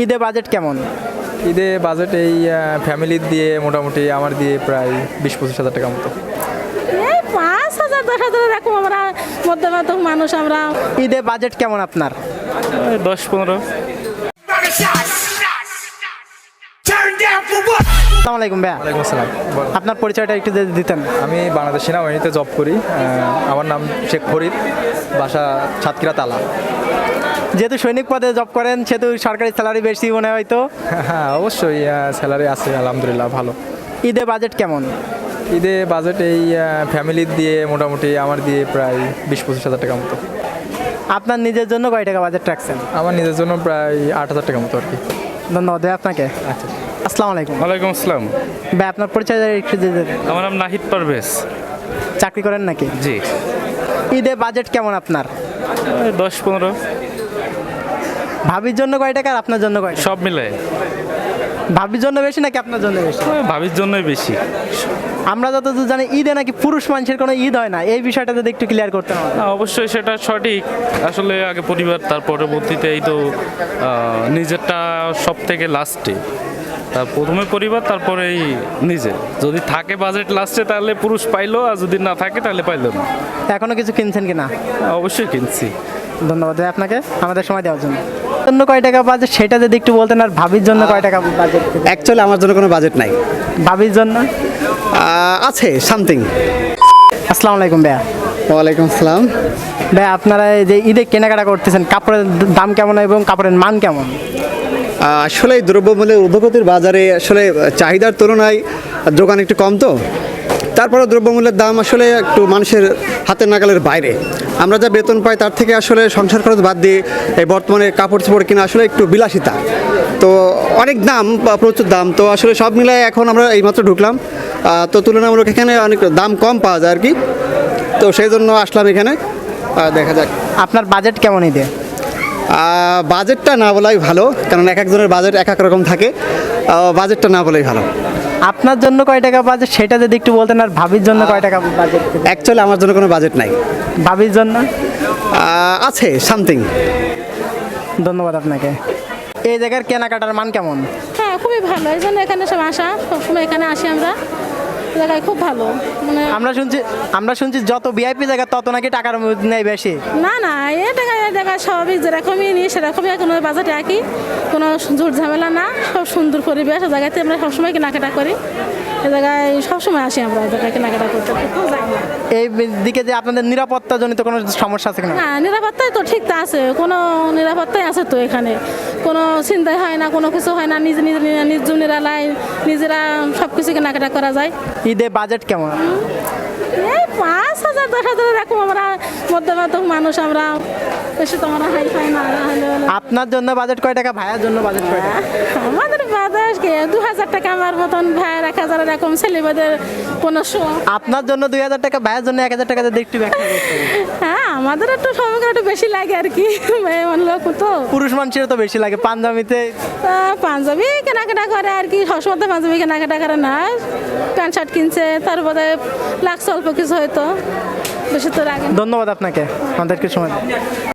ঈদে বাজেট কেমন? ঈদে বাজেট এই ফ্যামিলি দিয়ে মোটামুটি আমার দিয়ে প্রায় 20-25 হাজার টাকা মতো। এই 5,000 10,000 এরকম আমরা মধ্যবিত্ত মানুষ আমরা। ঈদে বাজেট কেমন আপনার? 10-15। আসসালামু আলাইকুম ভাইয়া। ওয়ালাইকুম আসসালাম। আপনার পরিচয়টা একটু যদি দিতেন। আমি বাংলাদেশ সেনাবাহিনীতে জব করি। আমার নাম শেখ ফরিদ, বাসা সাতক্ষীরা তালা। যেহেতু সৈনিক পদে জব করেন সেহেতু সরকারি স্যালারি বেশি মনে হয় তো। হ্যাঁ অবশ্যই স্যালারি আছে আলহামদুলিল্লাহ ভালো। ঈদে বাজেট কেমন? ঈদে বাজেট এই ফ্যামিলি দিয়ে মোটামুটি আমার দিয়ে প্রায় 20-25 হাজার টাকা মতো। আপনার নিজের জন্য কয় টাকা বাজেট রাখছেন? আমার নিজের জন্য প্রায় 8,000 টাকা মতো আর কি। ধন্যবাদ ভাই আপনাকে। আচ্ছা, আসসালামু আলাইকুম ওয়ালাইকুম আসসালাম। ভাই, আপনার পরিচয় একটু দিয়ে দেন। আমার নাম নাহিদ পারভেজ। চাকরি করেন নাকি? জি। ঈদে বাজেট কেমন আপনার? 10-15 ভাবির জন্য কয় টাকা আর আপনার জন্য কয় টাকা? সব মিলে ভাবির জন্য বেশি নাকি আপনার জন্য বেশি? ভাবির জন্যই বেশি। আমরা যতদূর জানি ঈদে নাকি পুরুষ মানুষের কোনো ঈদ হয় না, এই বিষয়টা যদি একটু ক্লিয়ার করতে হবে। না, অবশ্যই সেটা সঠিক। আসলে আগে পরিবার, তার পরবর্তীতে এই তো নিজেরটা সব থেকে লাস্টে। তার প্রথমে পরিবার, তারপরেই নিজে। যদি থাকে বাজেট লাস্টে তাহলে পুরুষ পাইলো, আর যদি না থাকে তাহলে পাইলো না। এখনো কিছু কিনছেন কিনা? অবশ্যই কিনছি। ধন্যবাদ ভাই আপনাকে আমাদের সময় দেওয়ার জন্য। জন্য কয় টাকা বাজেট সেটা যদি একটু বলতেন, আর ভাবির জন্য কয় টাকা বাজেট? অ্যাকচুয়ালি আমার জন্য কোনো বাজেট নাই। ভাবির জন্য আছে সামথিং। আসসালামু আলাইকুম ভাইয়া। ওয়ালাইকুম আসসালাম। ভাই, আপনারা এই যে ঈদে কেনাকাটা করতেছেন, কাপড়ের দাম কেমন এবং কাপড়ের মান কেমন? আসলে এই দ্রব্যমূল্যের ঊর্ধ্বগতির বাজারে আসলে চাহিদার তুলনায় যোগান একটু কম তো। তারপরে দ্রব্যমূল্যের দাম আসলে একটু মানুষের হাতের নাগালের বাইরে। আমরা যা বেতন পাই তার থেকে আসলে সংসার খরচ বাদ দিয়ে এই বর্তমানে কাপড় চোপড় কিনা আসলে একটু বিলাসিতা। তো অনেক দাম, প্রচুর দাম। তো আসলে সব মিলায় এখন আমরা এইমাত্র ঢুকলাম, তো তুলনামূলক এখানে অনেক দাম কম পাওয়া যায় আর কি। তো সেই জন্য আসলাম এখানে, দেখা যাক। আপনার বাজেট কেমন ঈদে? বাজেটটা না বলাই ভালো, কারণ এক একজনের বাজেট এক এক রকম থাকে। বাজেটটা না বলাই ভালো। আপনার জন্য কয় টাকা বাজেট সেটা যদি একটু বলতেন, আর ভাবির জন্য কয় টাকা বাজেট? অ্যাকচুয়ালি আমার জন্য কোনো বাজেট নাই। ভাবির জন্য আছে সামথিং। ধন্যবাদ আপনাকে। এই জায়গার কেনাকাটার মান কেমন? হ্যাঁ, খুবই ভালো। এই জন্য এখানে সব আসা, সবসময় এখানে আসি আমরা। এই জায়গায় খুব ভালো। মানে আমরা শুনছি যত ভিআইপি জায়গা তত নাকি টাকার নেই বেশি। না না, এই জায়গায় স্বাভাবিক যেরকমই নিই সেরকমই, কোনো বাজেটে একই, কোনো ঝুট ঝামেলা না। সব সুন্দর পরিবেশ। এই জায়গাতে আমরা সবসময় কেনাকাটা করি। এই জায়গায় সবসময় আসি আমরা, এই জায়গায় কেনাকাটা করতে। কোথাও যাই না। এই দিকে যে আপনাদের নিরাপত্তাজনিত কোনো সমস্যা আছে কিনা? হ্যাঁ, নিরাপত্তাই তো ঠিক তা আছে, কোনো নিরাপত্তাই আছে তো এখানে। কোনো চিন্তাই হয় না, কোনো কিছু হয় না। নিজ নিরালায় নিজেরা সব কিছু কেনাকাটা করা যায়। ঈদে বাজেট কেমন? এই 5,000 10,000 এরকম আমরা মধ্যবিত্ত মানুষ আমরা। বেশি তো আমরা হাই ফাই না হলে। আপনার জন্য বাজেট কয় টাকা, ভাইয়ের জন্য বাজেট কয় টাকা? আমাদের বাজার 2,000 টাকা আমার মতন, ভাই 1,000 এরকম, ছেলেমেয়েদের 1500। আপনার জন্য 2,000 টাকা, ভাইয়ের জন্য 1,000 টাকা যদি একটু ব্যাখ্যা করতেন। হ্যাঁ, আমাদের একটু সময় একটু বেশি লাগে আর কি। এমন লোক তো পুরুষ মানুষের তো বেশি লাগে পাঞ্জাবিতে। পাঞ্জাবি কেনাকাটা করে আর কি। সবসময় তো পাঞ্জাবি কেনাকাটা করে না, প্যান্ট শার্ট কিনছে, তারপরে লাগছে অল্প কিছু হয়তো, বেশি তো লাগে না। ধন্যবাদ আপনাকে আমাদেরকে সময় দেওয়ার জন্য।